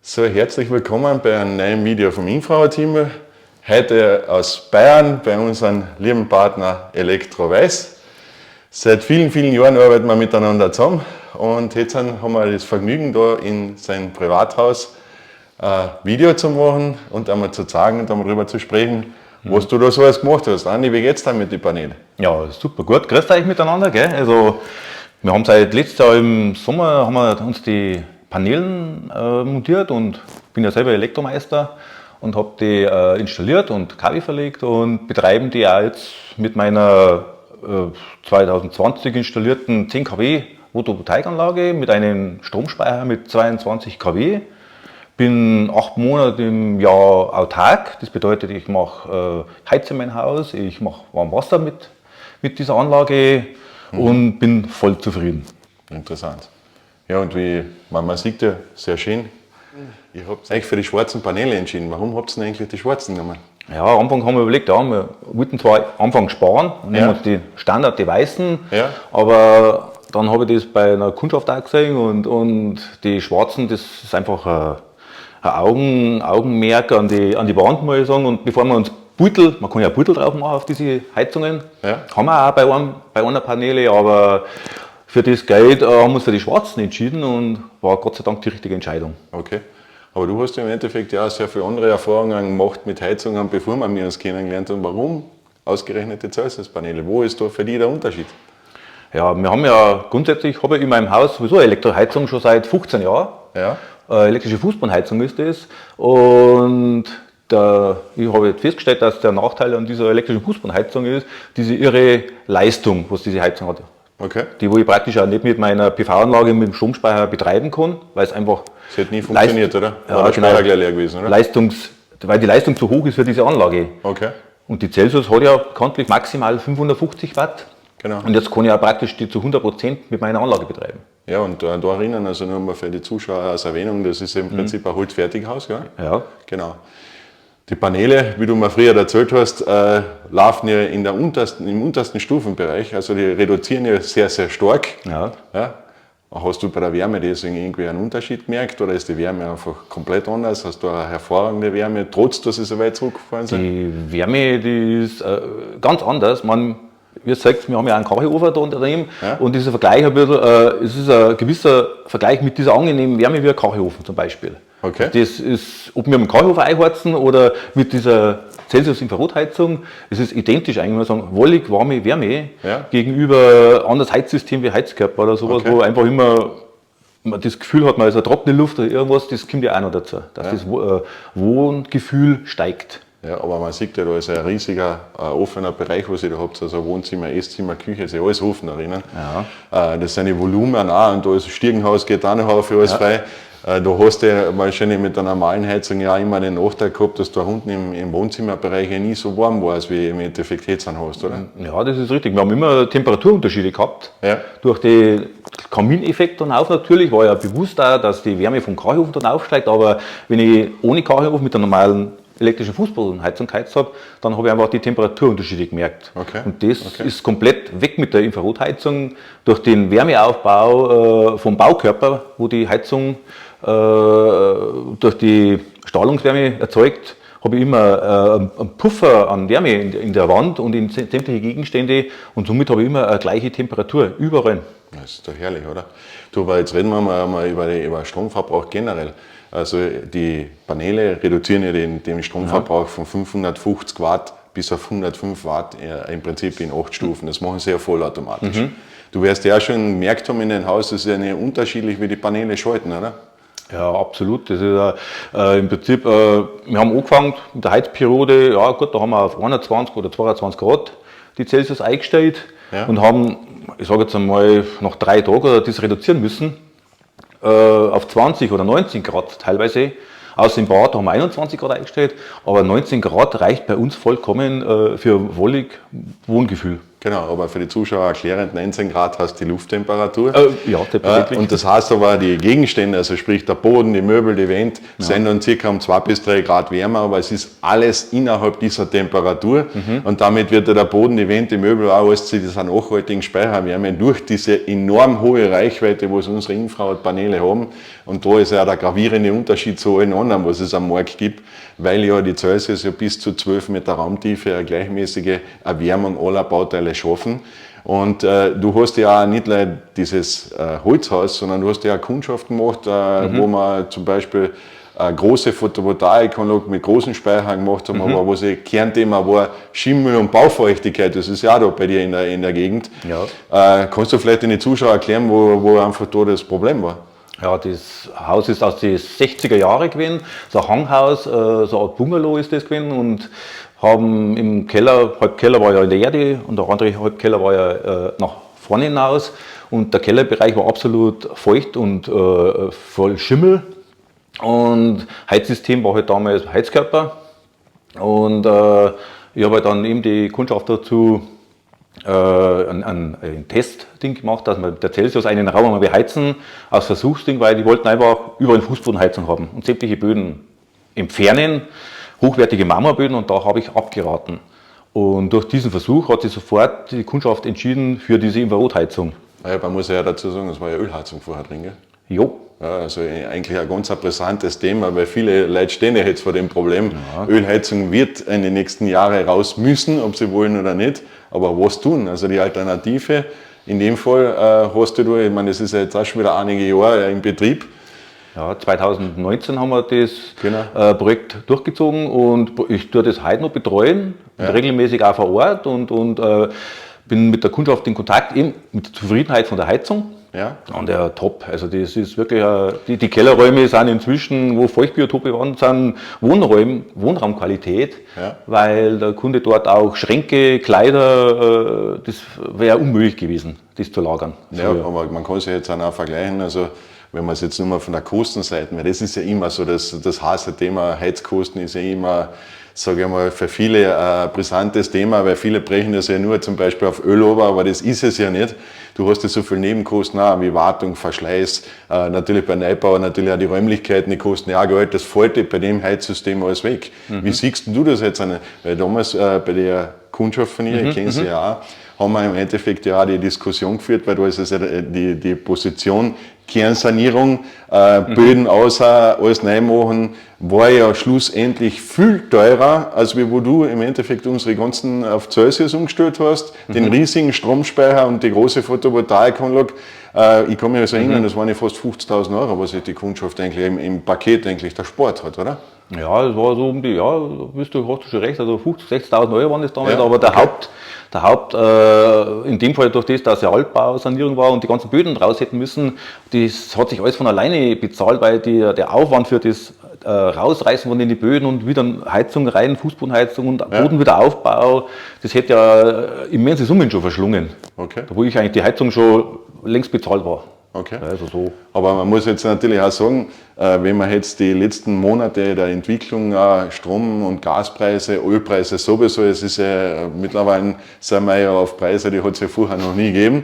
So, herzlich willkommen bei einem neuen Video vom Infrarot-Team. Heute aus Bayern bei unserem lieben Partner Elektro Weiß. Seit vielen, vielen Jahren arbeiten wir miteinander zusammen und jetzt haben wir das Vergnügen, da in seinem Privathaus ein Video zu machen und einmal zu zeigen und darüber zu sprechen, was du da so alles gemacht hast. Andi, wie geht's dir mit den Paneelen? Ja, super gut. Grüßt euch miteinander, gell? Also, wir haben seit letztes Jahr im Sommer haben wir uns die Paneelen montiert und bin ja selber Elektromeister und habe die installiert und Kabel verlegt und betreiben die auch jetzt mit meiner 2020 installierten 10 kW Photovoltaikanlage mit einem Stromspeicher mit 22 kW. Bin 8 Monate im Jahr autark, das bedeutet, ich mache heize mein Haus, ich mache Warmwasser mit dieser Anlage und bin voll zufrieden. Interessant. Ja, und wie man sieht ja sehr schön, ihr habt euch für die schwarzen Paneele entschieden. Warum habt ihr denn eigentlich die schwarzen genommen? Ja, am Anfang haben wir überlegt, ja, wir wollten zwar am Anfang sparen und nehmen uns die Standard, die weißen, aber dann habe ich das bei einer Kundschaft auch gesehen und die schwarzen, das ist einfach ein Augenmerk an die Wand, muss ich sagen. Und bevor wir uns Beutel, man kann ja Beutel drauf machen auf diese Heizungen, haben wir auch bei einer Paneele, aber für das Geld haben wir uns für die schwarzen entschieden und war Gott sei Dank die richtige Entscheidung. Okay. Aber du hast ja im Endeffekt ja sehr viele andere Erfahrungen gemacht mit Heizungen, bevor wir uns kennengelernt haben. Warum ausgerechnet die Celsius-Paneele? Wo ist da für dich der Unterschied? Ja, wir haben ja grundsätzlich, habe ich in meinem Haus sowieso eine Elektroheizung schon seit 15 Jahren. Ja. Elektrische Fußbodenheizung ist das. Und ich habe jetzt festgestellt, dass der Nachteil an dieser elektrischen Fußbodenheizung ist, diese irre Leistung, was diese Heizung hat. Okay. Die, wo ich praktisch auch nicht mit meiner PV-Anlage mit dem Stromspeicher betreiben kann, weil es einfach. Das hat nie funktioniert, oder? Ja, der Speicher gleich leer gewesen, oder? Weil die Leistung zu hoch ist für diese Anlage. Okay. Und die Celsius hat ja bekanntlich maximal 550 Watt. Genau. Und jetzt kann ich auch praktisch die zu 100% mit meiner Anlage betreiben. Ja, und da erinnern, also nur mal für die Zuschauer als Erwähnung, das ist im Prinzip ein Holzfertighaus, gell? Ja. Genau. Die Paneele, wie du mir früher erzählt hast, laufen ja im untersten Stufenbereich, also die reduzieren ja sehr, sehr stark. Ja. Ja. Hast du bei der Wärme deswegen irgendwie einen Unterschied gemerkt oder ist die Wärme einfach komplett anders? Hast du eine hervorragende Wärme, trotz dass sie so weit zurückgefahren sind? Die Wärme, die ist ganz anders. Wie gesagt, wir haben ja einen Kachelofen da unter ihm und dieser Vergleich es ist ein gewisser Vergleich mit dieser angenehmen Wärme wie ein Kachelofen zum Beispiel. Okay. Das ist, ob wir mit dem Kachelofen einheizen oder mit dieser Celsius-Infrarotheizung, es ist identisch eigentlich, man sagen, wollig, warme Wärme gegenüber anderes Heizsystem wie Heizkörper oder sowas, wo einfach immer man das Gefühl hat, man ist eine trockene Luft oder irgendwas, das kommt ja auch noch dazu, dass das Wohngefühl steigt. Ja, aber man sieht ja, da ist ein riesiger offener Bereich, was ihr da habt, also Wohnzimmer, Esszimmer, Küche, ist ja alles offen drinnen. Ja. Das sind die Volumen auch und da ist das Stiegenhaus, geht auch noch auf für alles frei. Da hast du ja wahrscheinlich mit der normalen Heizung ja immer den Nachteil gehabt, dass du da unten im Wohnzimmerbereich ja nie so warm warst, wie im Endeffekt jetzt hast, oder? Ja, das ist richtig. Wir haben immer Temperaturunterschiede gehabt. Ja. Durch den Kamineffekt dann auf natürlich, war ja bewusst auch, dass die Wärme vom Kachelofen dann aufsteigt, aber wenn ich ohne Kachelofen mit der normalen elektrische Fußbodenheizung geheizt habe, dann habe ich einfach die Temperaturunterschiede gemerkt. Okay. Und das ist komplett weg mit der Infrarotheizung. Durch den Wärmeaufbau vom Baukörper, wo die Heizung durch die Strahlungswärme erzeugt, habe ich immer einen Puffer an Wärme in der Wand und in sämtliche Gegenstände und somit habe ich immer eine gleiche Temperatur überall. Das ist doch herrlich, oder? Du, aber jetzt reden wir mal über Stromverbrauch generell. Also die Paneele reduzieren ja den Stromverbrauch von 550 Watt bis auf 105 Watt im Prinzip in 8 Stufen. Das machen sie ja vollautomatisch. Du wirst ja auch schon gemerkt haben in deinem Haus, das ist ja nicht unterschiedlich, wie die Paneele schalten, oder? Ja, absolut. Das ist im Prinzip, wir haben angefangen mit der Heizperiode, ja gut, da haben wir auf 21 oder 22 Grad die Celsius eingestellt und haben, ich sage jetzt einmal, nach 3 Tagen das reduzieren müssen auf 20 oder 19 Grad teilweise. Außer im Bad haben wir 21 Grad eingestellt, aber 19 Grad reicht bei uns vollkommen für wollig Wohngefühl. Genau, aber für die Zuschauer erklärend, 19 Grad hast die Lufttemperatur. Ja, selbstverständlich. Und das heißt aber, die Gegenstände, also sprich der Boden, die Möbel, die Wände, sind dann circa um 2 bis 3 Grad wärmer, aber es ist alles innerhalb dieser Temperatur. Und damit wird ja der Boden, die Wände, die Möbel auch alles zu dieser nachhaltigen Speicherwärme durch diese enorm hohe Reichweite, was unsere Infrarotpaneele haben. Und da ist ja der gravierende Unterschied zu allen anderen, was es am Markt gibt, weil ja die Celsius ja bis zu 12 Meter Raumtiefe eine gleichmäßige Erwärmung aller Bauteile schaffen. Und du hast ja auch nicht nur dieses Holzhaus, sondern du hast ja auch Kundschaften gemacht, wo man zum Beispiel eine große Photovoltaikanlage mit großen Speichern gemacht haben, aber wo das Kernthema war Schimmel und Baufeuchtigkeit, das ist ja auch da bei dir in der Gegend. Ja. Kannst du vielleicht den Zuschauern erklären, wo einfach da das Problem war? Ja, das Haus ist aus den 60er Jahren gewesen, so ein Hanghaus, so eine Art Bungalow ist das gewesen und haben im Keller, Halbkeller war ja leer und der andere Halbkeller war ja nach vorne hinaus und der Kellerbereich war absolut feucht und voll Schimmel und Heizsystem war halt damals Heizkörper und ich habe halt dann eben die Kundschaft dazu ein Testding gemacht, dass wir der Celsius einen Raum einmal beheizen, als Versuchsding, weil die wollten einfach überall Fußbodenheizung haben und sämtliche Böden entfernen, hochwertige Marmorböden und da habe ich abgeraten. Und durch diesen Versuch hat sich sofort die Kundschaft entschieden für diese Infrarotheizung. Ja, man muss ja dazu sagen, es war ja Ölheizung vorher drin, gell? Jo. Ja, also eigentlich ein ganz brisantes Thema, weil viele Leute stehen ja jetzt vor dem Problem, Ölheizung wird in den nächsten Jahren raus müssen, ob sie wollen oder nicht, aber was tun? Also die Alternative, in dem Fall hast du, ich meine, das ist ja jetzt auch schon wieder einige Jahre im Betrieb. Ja, 2019 haben wir das Projekt durchgezogen und ich tue das heute noch betreuen, regelmäßig auch vor Ort und bin mit der Kundschaft in Kontakt, eben mit der Zufriedenheit von der Heizung. Ja. Und der top, also das ist wirklich, die Kellerräume sind inzwischen, wo Feuchtbiotope waren, sind Wohnraumqualität, weil der Kunde dort auch Schränke, Kleider, das wäre unmöglich gewesen, das zu lagern. Ja, aber man kann es ja jetzt auch vergleichen, also wenn man es jetzt nur mal von der Kostenseite, weil das ist ja immer so, das heiße Thema Heizkosten ist ja immer, sage ich mal, für viele ein brisantes Thema, weil viele brechen das ja nur zum Beispiel auf Öl runter, aber das ist es ja nicht. Du hast ja so viele Nebenkosten auch, wie Wartung, Verschleiß, natürlich bei Neubau, natürlich auch die Räumlichkeiten, die kosten ja auch Geld, das fällt bei dem Heizsystem alles weg. Wie siehst du das jetzt? Weil damals bei der Kundschaft von ihr, ich kenne sie ja auch, haben wir im Endeffekt ja auch die Diskussion geführt, weil da ist also die Position Kernsanierung, Böden außer, alles neu machen, war ja schlussendlich viel teurer, als wo du im Endeffekt unsere ganzen auf Celsius umgestellt hast, den riesigen Stromspeicher und die große Photovoltaikanlage. Ich kann mich also erinnern, das waren ja fast 50.000 € was sich die Kundschaft eigentlich im Paket eigentlich der Sport hat, oder? Ja, das war so um die, hast du schon recht, also 50.000, 60.000 € waren das damals, aber der Haupt, in dem Fall durch das, dass ja Altbausanierung war und die ganzen Böden raus hätten müssen, das hat sich alles von alleine bezahlt, weil der Aufwand für das Rausreißen von den Böden und wieder Heizung rein, Fußbodenheizung und Bodenwiederaufbau, das hätte ja immense Summen schon verschlungen. Okay. Wo ich eigentlich die Heizung schon längst bezahlt war. Okay. Also so. Aber man muss jetzt natürlich auch sagen, wenn man jetzt die letzten Monate der Entwicklung, Strom- und Gaspreise, Ölpreise sowieso, es ist ja mittlerweile, sind wir ja auf Preise, die hat es ja vorher noch nie gegeben,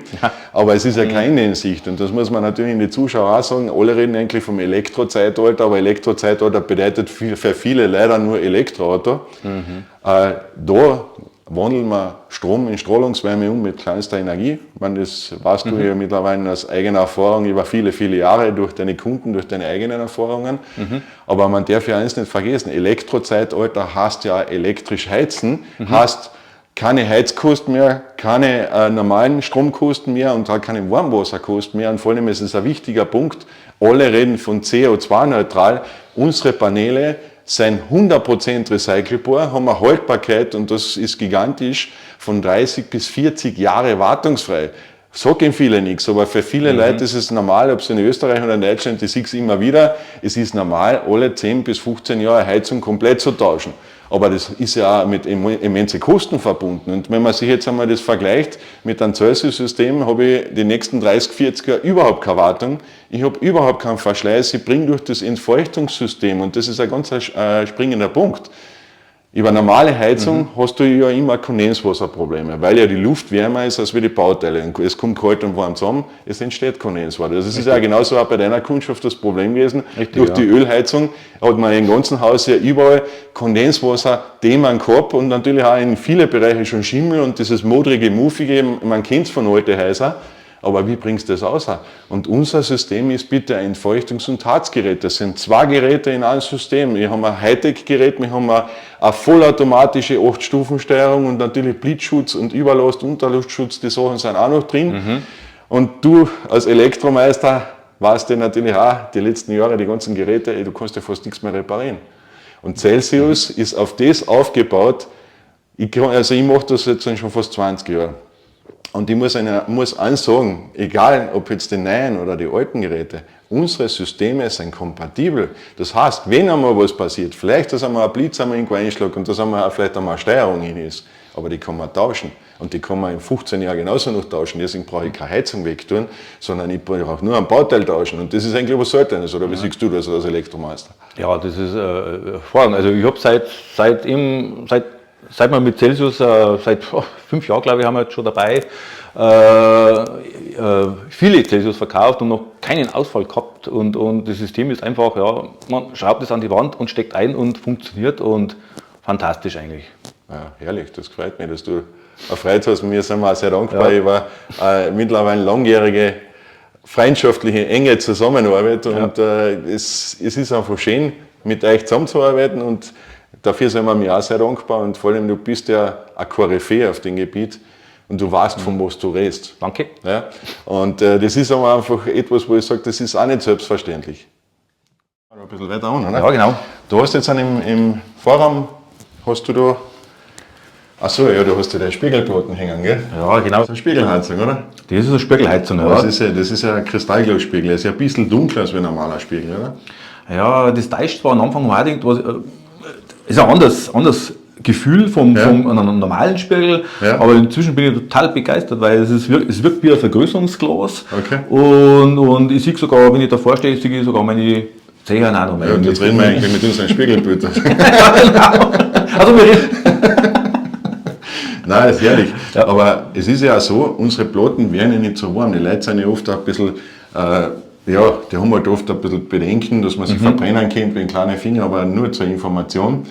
aber es ist ja keine in Sicht und das muss man natürlich in die Zuschauer auch sagen, alle reden eigentlich vom Elektrozeitalter, aber Elektrozeitalter bedeutet für viele leider nur Elektroauto. Da wandeln wir Strom in Strahlungswärme um mit kleinster Energie. Ich meine, das weißt du ja mittlerweile aus eigener Erfahrung über viele, viele Jahre durch deine Kunden, durch deine eigenen Erfahrungen. Aber man darf ja eins nicht vergessen, Elektrozeitalter heißt ja elektrisch heizen, heißt keine Heizkosten mehr, keine normalen Stromkosten mehr und auch keine Warmwasserkosten mehr. Und vor allem ist es ein wichtiger Punkt, alle reden von CO2-neutral. Unsere Paneele sind 100% recycelbar, haben eine Haltbarkeit, und das ist gigantisch, von 30 bis 40 Jahre wartungsfrei. Sagen viele nichts, aber für viele Leute ist es normal, ob es in Österreich oder in Deutschland, ich sehe es immer wieder, es ist normal, alle 10 bis 15 Jahre Heizung komplett zu tauschen. Aber das ist ja auch mit immensen Kosten verbunden. Und wenn man sich jetzt einmal das vergleicht mit einem Celsius-System, habe ich die nächsten 30, 40 Jahre überhaupt keine Wartung. Ich habe überhaupt keinen Verschleiß. Ich bringe durch das Entfeuchtungssystem, und das ist ein ganz springender Punkt, Über normale Heizung hast du ja immer Kondenswasserprobleme, weil ja die Luft wärmer ist als wie die Bauteile. Und es kommt kalt und warm zusammen, es entsteht Kondenswasser. Das ist ja genauso auch bei deiner Kundschaft das Problem gewesen. Durch die Ölheizung hat man im ganzen Haus ja überall Kondenswasser, Themen gehabt und natürlich auch in vielen Bereichen schon Schimmel und dieses modrige, muffige, man kennt es von alten Häusern. Aber wie bringst du das aus? Und unser System ist bitte ein Feuchtungs- und Harzgerät. Das sind 2 Geräte in einem System. Wir haben ein Hightech-Gerät, wir haben eine vollautomatische 8-Stufen-Steuerung und natürlich Blitzschutz und Überlast, Unterlustschutz, die Sachen sind auch noch drin. Und du als Elektromeister weißt ja natürlich auch, die letzten Jahre, die ganzen Geräte, du kannst ja fast nichts mehr reparieren. Und Celsius ist auf das aufgebaut, ich mache das jetzt schon fast 20 Jahre. Und ich muss eins sagen, egal ob jetzt die neuen oder die alten Geräte, unsere Systeme sind kompatibel. Das heißt, wenn einmal was passiert, vielleicht, dass einmal ein Blitz einmal irgendwo einschlägt und dass einmal vielleicht einmal eine Steuerung hin ist, aber die kann man tauschen. Und die kann man in 15 Jahren genauso noch tauschen. Deswegen brauche ich keine Heizung wegtun, sondern ich brauche nur ein Bauteil tauschen. Und das ist eigentlich was Seltenes, oder wie siehst du das als Elektromeister? Ja, das ist hervorragend. Also ich habe seit wir mit Celsius, seit 5 Jahren, glaube ich, haben wir jetzt schon dabei, viele Celsius verkauft und noch keinen Ausfall gehabt. Und das System ist einfach, ja, man schraubt es an die Wand und steckt ein und funktioniert und fantastisch eigentlich. Ja, herrlich, das gefällt mir, dass du erfreut hast. Wir sind auch sehr dankbar. Ja. Ich war mittlerweile langjährige freundschaftliche, enge Zusammenarbeit und es ist einfach schön, mit euch zusammenzuarbeiten und dafür sind wir mir auch sehr dankbar und vor allem, du bist ja ein Koryphäe auf dem Gebiet und du weißt, von was du redest. Danke. Ja? Und das ist aber einfach etwas, wo ich sage, das ist auch nicht selbstverständlich. Ein bisschen weiter an, oder? Ja, genau. Du hast jetzt im Vorraum, hast du da, achso, ja, du hast ja den Spiegelplatten hängen, gell? Ja, genau. Das ist eine Spiegelheizung, oder? Das ist eine Spiegelheizung, ja. Das ist ja ein Kristallglasspiegel, das ist ja ein bisschen dunkler als ein normaler Spiegel, oder? Ja, das täuscht zwar am Anfang auch irgendwas. Ist ein anderes Gefühl vom einem normalen Spiegel, aber inzwischen bin ich total begeistert, weil es wirkt wie ein Vergrößerungsglas. Okay. Und ich sehe sogar, wenn ich davor stehe, sehe ich sogar meine Zehen auch noch. Ja, und jetzt reden wir eigentlich mit unseren Spiegelbildern. Ja, genau. Also wir reden. Nein, das ist herrlich. Ja. Aber es ist ja auch so, unsere Platten werden ja nicht so warm. Die Leute sind ja oft auch ein bisschen, die haben halt oft ein bisschen Bedenken, dass man sich verbrennen könnte wegen kleinen Finger, aber nur zur Information.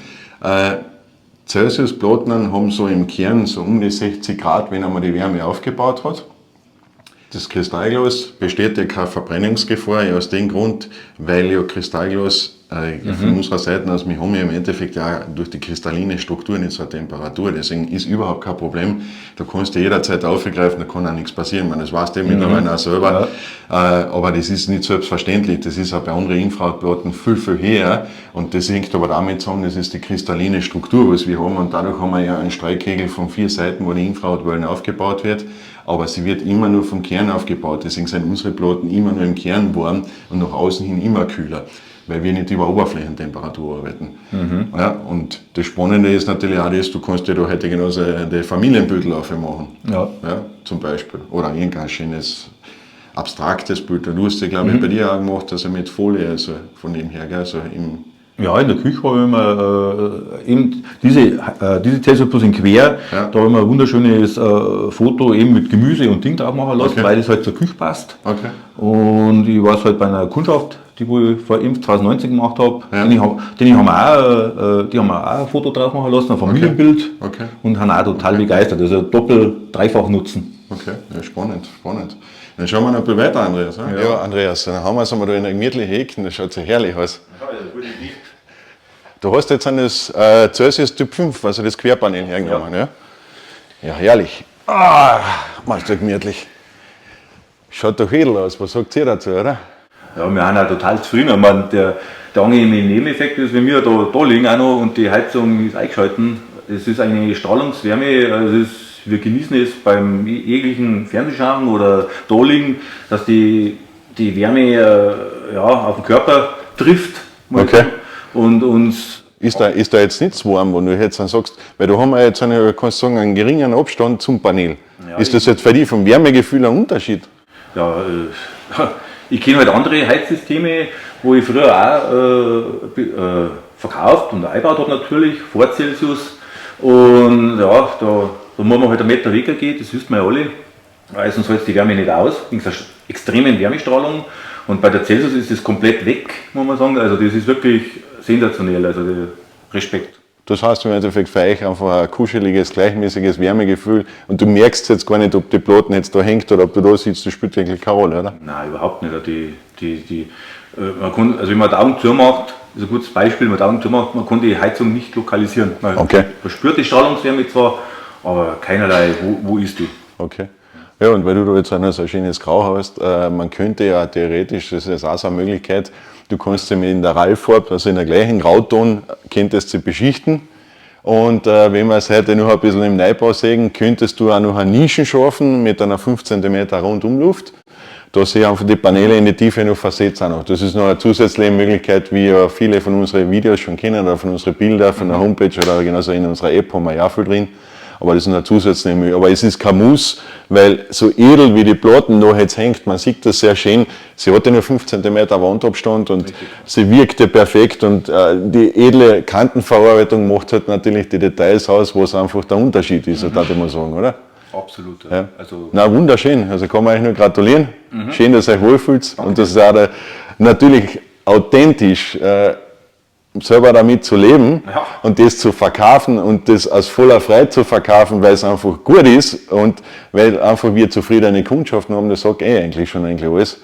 Celsius-Platten haben so im Kern so um die 60 Grad, wenn einmal die Wärme aufgebaut hat. Das Kristallglas besteht ja keine Verbrennungsgefahr, aus dem Grund, weil ja Kristallglas von unserer Seite aus, wir haben ja im Endeffekt ja durch die kristalline Struktur nicht so eine Temperatur, deswegen ist überhaupt kein Problem. Da kannst du jederzeit aufgreifen, da kann auch nichts passieren, das weißt du mittlerweile auch selber. Ja. Aber das ist nicht selbstverständlich, das ist auch bei anderen Infrarotplatten viel, viel höher und das hängt aber damit zusammen, das ist die kristalline Struktur, was wir haben und dadurch haben wir ja einen Streikkegel von 4 Seiten, wo die Infrarotwellen aufgebaut wird. Aber sie wird immer nur vom Kern aufgebaut, deswegen sind unsere Platten immer nur im Kern warm und nach außen hin immer kühler, weil wir nicht über Oberflächentemperatur arbeiten. Ja, und das Spannende ist natürlich auch das, du kannst ja da heute genauso die Familienbündel aufmachen, ja, zum Beispiel, oder irgendein schönes abstraktes Bild. Du hast ja, glaube ich, bei dir auch gemacht, also mit Folie, also von dem her, gell, also im ja, in der Küche habe ich mir eben diese Celsius Plus in quer, da habe ich mir ein wunderschönes Foto eben mit Gemüse und Ding drauf machen lassen, weil das halt zur Küche passt. Okay. Und ich war halt bei einer Kundschaft, die wo ich vor 2019 gemacht habe, die haben auch ein Foto drauf machen lassen, ein Familienbild und haben auch total begeistert. Also dreifach nutzen. Okay, ja, spannend. Dann schauen wir noch ein bisschen weiter, Andreas. Ja, Andreas, dann haben wir es einmal da in einer gemütlichen Ecke, das schaut so herrlich aus. Du hast jetzt das Celsius Typ 5, also das Querpanel hergenommen, ja? Ja, herrlich. Machst du gemütlich. Schaut doch edel aus, was sagt ihr dazu, oder? Ja, wir sind auch total zufrieden. Ich meine, der angenehme Nebeneffekt ist, wenn wir da liegen auch noch und die Heizung ist eingeschalten, es ist eine Strahlungswärme, also wir genießen es beim jeglichen Fernsehschauen oder da liegen, dass die Wärme auf den Körper trifft. Okay. Und uns ist da jetzt nicht zu warm, wenn du jetzt dann sagst, weil da haben wir jetzt kannst du sagen, einen geringen Abstand zum Panel. Ja, ist das jetzt für dich vom Wärmegefühl ein Unterschied? Ja, ich kenne halt andere Heizsysteme, wo ich früher auch verkauft und eingebaut habe natürlich, vor Celsius. Und ja, da muss man halt einen Meter weggehen, das wissen wir ja alle, weil sonst hält die Wärme nicht aus, wegen der extremen Wärmestrahlung. Und bei der Celsius ist das komplett weg, muss man sagen. Also das ist wirklich sensationell, also Respekt. Das heißt im Endeffekt für euch einfach ein kuscheliges, gleichmäßiges Wärmegefühl und du merkst jetzt gar nicht, ob die Platten jetzt da hängt oder ob du da sitzt, das spielt wirklich keine Rolle, oder? Nein, überhaupt nicht. Man kann, also wenn man die Augen zumacht, das ist ein gutes Beispiel, wenn man die Augen zumacht, man kann die Heizung nicht lokalisieren. Man spürt die Strahlungswärme zwar, aber keinerlei, wo ist die? Okay. Ja, und weil du da jetzt auch noch so ein schönes Grau hast, man könnte ja theoretisch, das ist auch so eine Möglichkeit, du kannst sie mit in der Rallfarbe, also in der gleichen Grauton, könntest sie beschichten. Und wenn wir es heute noch ein bisschen im Neubau sehen, könntest du auch noch eine Nischen schaffen mit einer 5 cm Rundumluft. Da sehe ich einfach die Paneele in die Tiefe noch versetzt auch noch. Das ist noch eine zusätzliche Möglichkeit, wie ja viele von unseren Videos schon kennen oder von unseren Bildern, von der Homepage oder genauso in unserer App haben wir ja auch viel drin. Aber das ist eine zusätzliche Möglichkeit. Aber es ist kein Muss, weil so edel wie die Platten da jetzt hängt, man sieht das sehr schön, sie hat ja nur 5 cm Wandabstand und sie wirkt ja perfekt und die edle Kantenverarbeitung macht halt natürlich die Details aus, was einfach der Unterschied ist, darf ich mal sagen, oder? Absolut. Ja. Also na, wunderschön, also kann man euch nur gratulieren. Schön, dass ihr euch wohlfühlt und das ist auch natürlich authentisch. Selber damit zu leben und das zu verkaufen und das aus voller Freude zu verkaufen, weil es einfach gut ist und weil einfach wir zufriedene Kundschaften haben, das sagt eigentlich schon alles.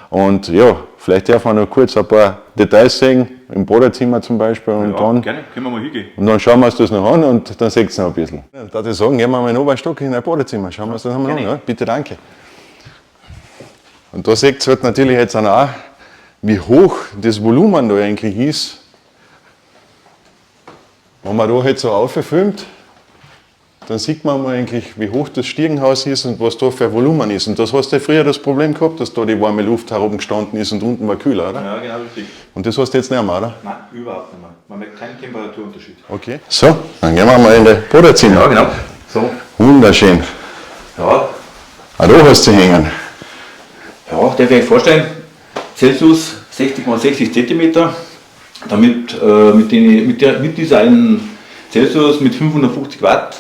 Und ja, vielleicht darf man noch kurz ein paar Details sehen, im Badezimmer zum Beispiel. Und dann, gerne, können wir mal hingehen. Und dann schauen wir uns das noch an und dann seht ihr noch ein bisschen. Da würde ich sagen, gehen wir mal in den oberen Stock in ein Badezimmer, schauen wir uns das einmal an. Ja? Bitte, danke. Und da seht ihr halt natürlich jetzt auch, wie hoch das Volumen da eigentlich ist. Wenn man da jetzt so auffilmt, dann sieht man mal eigentlich, wie hoch das Stiegenhaus ist und was da für ein Volumen ist. Und das hast du ja früher das Problem gehabt, dass da die warme Luft heroben gestanden ist und unten war kühler, oder? Ja, genau richtig. Und das hast du jetzt nicht mehr, oder? Nein, überhaupt nicht mehr. Man merkt keinen Temperaturunterschied. Okay. So, dann gehen wir mal in das Badezimmer. Ja, genau. So. Wunderschön. Ja. Auch da hast du hängen. Ja, darf ich euch vorstellen, Celsius 60 x 60 cm. Damit mit dieser einen Celsius mit 550 Watt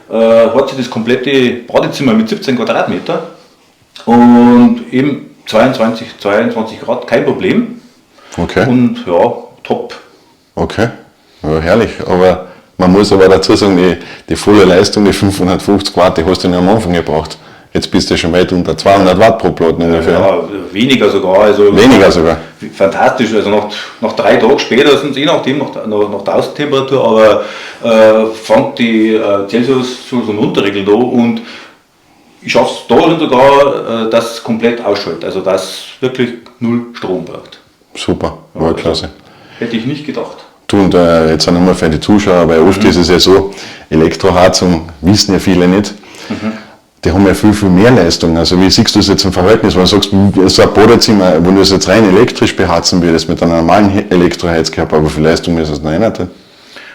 hat sich das komplette Badezimmer mit 17 Quadratmeter und eben 22 Grad, kein Problem. Okay. Und ja, top. Okay, ja, herrlich. Aber man muss aber dazu sagen, die volle Leistung, die 550 Watt, die hast du nur am Anfang gebraucht. Jetzt bist du schon weit unter 200 Watt pro Platten ungefähr. Ja, weniger sogar. Also weniger sogar. Fantastisch. Also nach 3 Tagen spätestens, je nachdem, nach der Außentemperatur, aber fängt die Celsius schon so runterregeln da und ich schaffe es da schon sogar, dass es komplett ausschaltet. Also dass wirklich null Strom braucht. Super, war klasse. Hätte ich nicht gedacht. Du, und jetzt auch nochmal für die Zuschauer, weil oft ist es ja so, Elektroheizung wissen ja viele nicht. Die haben ja viel, viel mehr Leistung. Also wie siehst du das jetzt im Verhältnis, wenn du sagst, so ein Badezimmer, wenn du es jetzt rein elektrisch beheizen würdest mit einem normalen Elektroheizkörper, aber wie viel Leistung ist das noch nicht?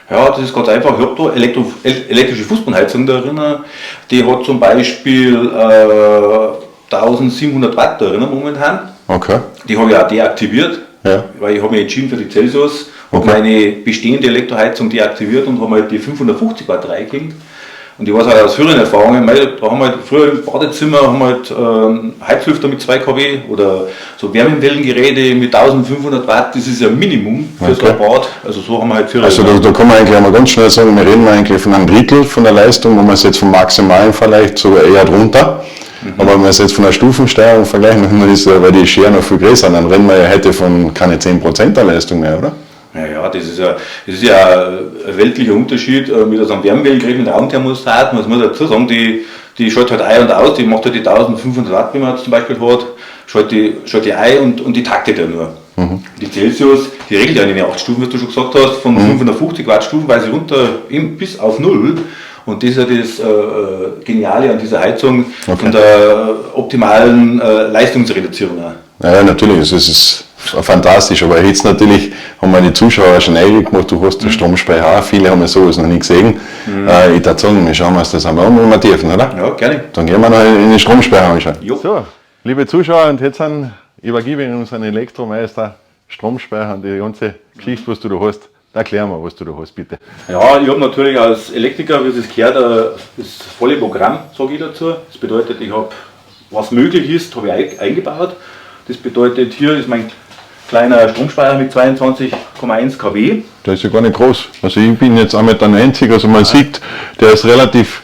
Ja, das ist ganz einfach. Ich habe da elektrische Fußbodenheizung da drin. Die hat zum Beispiel 1700 Watt da drin momentan. Okay. Die habe ich auch deaktiviert, weil ich habe mich entschieden für die Celsius, habe meine bestehende Elektroheizung deaktiviert und habe halt die 550 Watt reingekriegt. Und ich weiß auch aus früheren Erfahrungen, da haben wir halt früher im Badezimmer Heizlüfter mit 2 kW oder so Wärmewellengeräte mit 1500 Watt, das ist ja Minimum für so ein Bad. Also so haben wir halt früher. Also da kann man eigentlich einmal ganz schnell sagen, wir reden eigentlich von einem Drittel von der Leistung, wenn man es jetzt vom Maximalen vergleicht, sogar eher drunter. Aber wenn wir es jetzt von der Stufensteuerung vergleichen, weil die Schere noch viel größer sind, dann reden wir ja heute von keine 10% der Leistung mehr, oder? Naja, das ist ja ein weltlicher Unterschied mit so einem Wärmewellengerät mit einem Raumthermostat. Man muss dazu sagen, die schaltet halt ein und aus, die macht halt die 1500 Watt, wie man jetzt zum Beispiel hat, schaltet die ein und die taktet ja nur. Die Celsius, die regelt ja in den 8 Stufen, was du schon gesagt hast, von 550 Watt stufenweise runter bis auf 0. Und das ist ja das Geniale an dieser Heizung von der optimalen Leistungsreduzierung auch. Ja, natürlich, es ist fantastisch, aber jetzt natürlich haben wir die Zuschauer schon eilig gemacht, du hast den Stromspeicher auch, viele haben ja sowas noch nie gesehen. Ich würde sagen, wir schauen uns das einmal an, wenn wir dürfen, oder? Ja, gerne. Dann gehen wir noch in den Stromspeicher anschauen. Jo. So, liebe Zuschauer, und jetzt übergebe ich unseren Elektromeister Stromspeicher und die ganze Geschichte, was du da hast. Erklär mal, was du da hast, bitte. Ja, ich habe natürlich als Elektriker, wie es gehört, das volle Programm, sage ich dazu. Das bedeutet, ich habe, was möglich ist, habe ich eingebaut. Das bedeutet, hier ist mein kleiner Stromspeicher mit 22,1 kW. Der ist ja gar nicht groß. Also ich bin jetzt 1,90 m, also man sieht, der ist relativ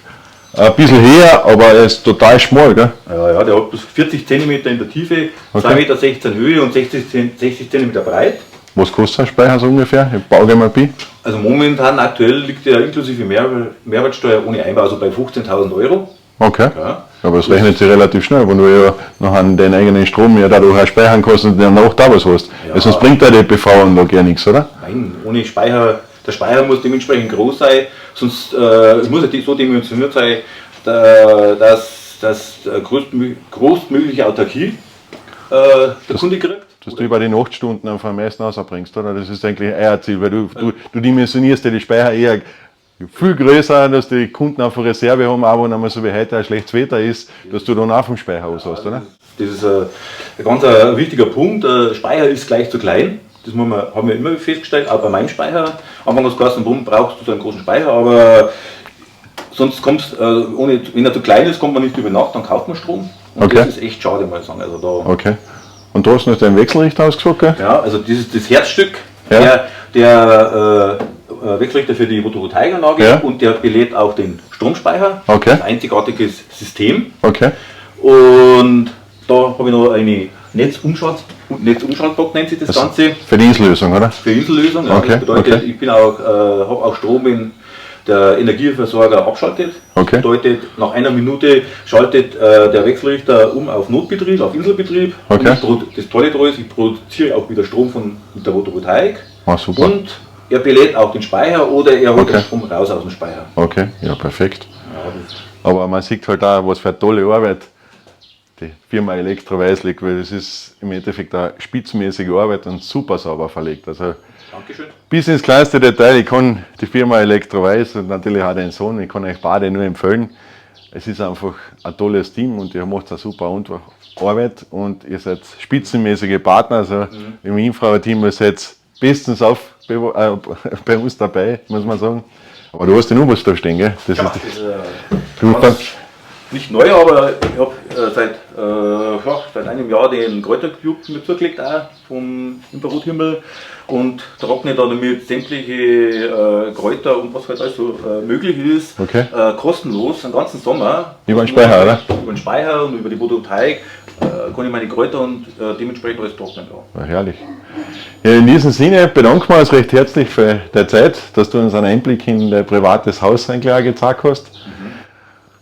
ein bisschen höher, aber er ist total schmal, gell? Ja, der hat bis 40 cm in der Tiefe, Okay. 2,16 m Höhe und 60 cm breit. Was kostet ein Speicher so ungefähr? Ich baue mal bei. Also momentan aktuell liegt der inklusive Mehrwertsteuer ohne Einbau also bei 15.000 €. Okay. Ja. Aber es rechnet sich relativ schnell, wenn du ja nachher deinen eigenen Strom ja dadurch auch speichern kannst und danach da was hast. Ja. Ja. Sonst bringt dir die PV-Anlage ja nichts, oder? Nein, ohne Speicher, der Speicher muss dementsprechend groß sein, sonst es muss ja so dimensioniert sein, dass großmögliche Autarkie der Kunde kriegt. Dass du über die Nachtstunden einfach am meisten rausbringst, oder? Das ist eigentlich eher ein Ziel, weil du dimensionierst ja die Speicher eher viel größer, dass die Kunden einfach Reserve haben, auch wenn einmal so wie heute ein schlechtes Wetter ist, dass du dann auch vom Speicher aus hast, oder? Das ist ein ganz wichtiger Punkt. Der Speicher ist gleich zu klein. Das haben wir immer festgestellt, auch bei meinem Speicher. Am Anfang des Kasten brauchst du so einen großen Speicher, aber sonst kommst wenn er zu klein ist, kommt man nicht über Nacht, dann kauft man Strom. Und Okay. das ist echt schade, muss ich sagen. Also da, Okay. Und draußen hast du einen Wechselrichter ausgesucht, gell? ja, also das Herzstück, Ja. der Wechselrichter für die Photovoltaikanlage Ja. und der belädt auch den Stromspeicher. Okay. Das ist ein einzigartiges System. Okay. Und da habe ich noch eine Netzumschaltbox nennt sich das Ganze, Für die Insellösung, oder? für Insellösung. Ja. Okay, Das bedeutet, okay. ich bin auch, habe auch Strom, wenn der Energieversorger abschaltet. Okay. Das bedeutet, nach einer Minute schaltet der Wechselrichter um auf Notbetrieb, auf Inselbetrieb. Okay. Und das Tolle daran ist, ich produziere auch wieder Strom mit der Photovoltaik. Ah, super. Und er belädt auch den Speicher oder er holt Okay. den Strom raus aus dem Speicher. Okay, ja, perfekt. Ja, das Aber man sieht halt auch, was für eine tolle Arbeit die Firma Elektro-Weiß legt, weil das ist im Endeffekt eine spitzenmäßige Arbeit und super sauber verlegt. Also Dankeschön. bis ins kleinste Detail, ich kann die Firma Elektro-Weiß und natürlich auch den Sohn, ich kann euch beide nur empfehlen. Es ist einfach ein tolles Team und ihr macht eine super Arbeit und ihr seid spitzenmäßige Partner. Also im Infra-Team, ihr seid bestens bei uns dabei, muss man sagen. Aber du hast den Ubus da stehen, gell? Das Ja, ist, das ist du, ganz nicht neu, aber ich habe seit einem Jahr den Kräutercube mit zugelegt, auch vom Infrarothimmel, und trockne da damit sämtliche Kräuter und was halt alles so möglich ist, Okay. kostenlos den ganzen Sommer. Über den Speicher, oder? Über den Speicher und über die Photovoltaik kann ich meine Kräuter und dementsprechend alles trocknen. Ja. Ja, herrlich. Ja, in diesem Sinne bedanken wir uns recht herzlich für die Zeit, dass du uns einen Einblick in dein privates Haus eigentlich gezeigt hast.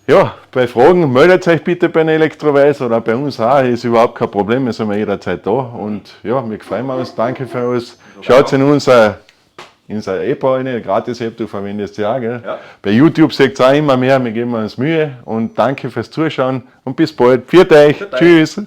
Ja, bei Fragen meldet euch bitte bei der Elektro-Weiß oder bei uns auch, ist überhaupt kein Problem, wir sind wir jederzeit da. Und ja, wir freuen uns, danke für alles. Schaut in unser App rein, Gratis-App, du verwendest ja auch, gell? Ja. Bei YouTube seht ihr auch immer mehr, wir geben uns Mühe und danke fürs Zuschauen und bis bald. Pfiat euch, Pfiat euch. tschüss.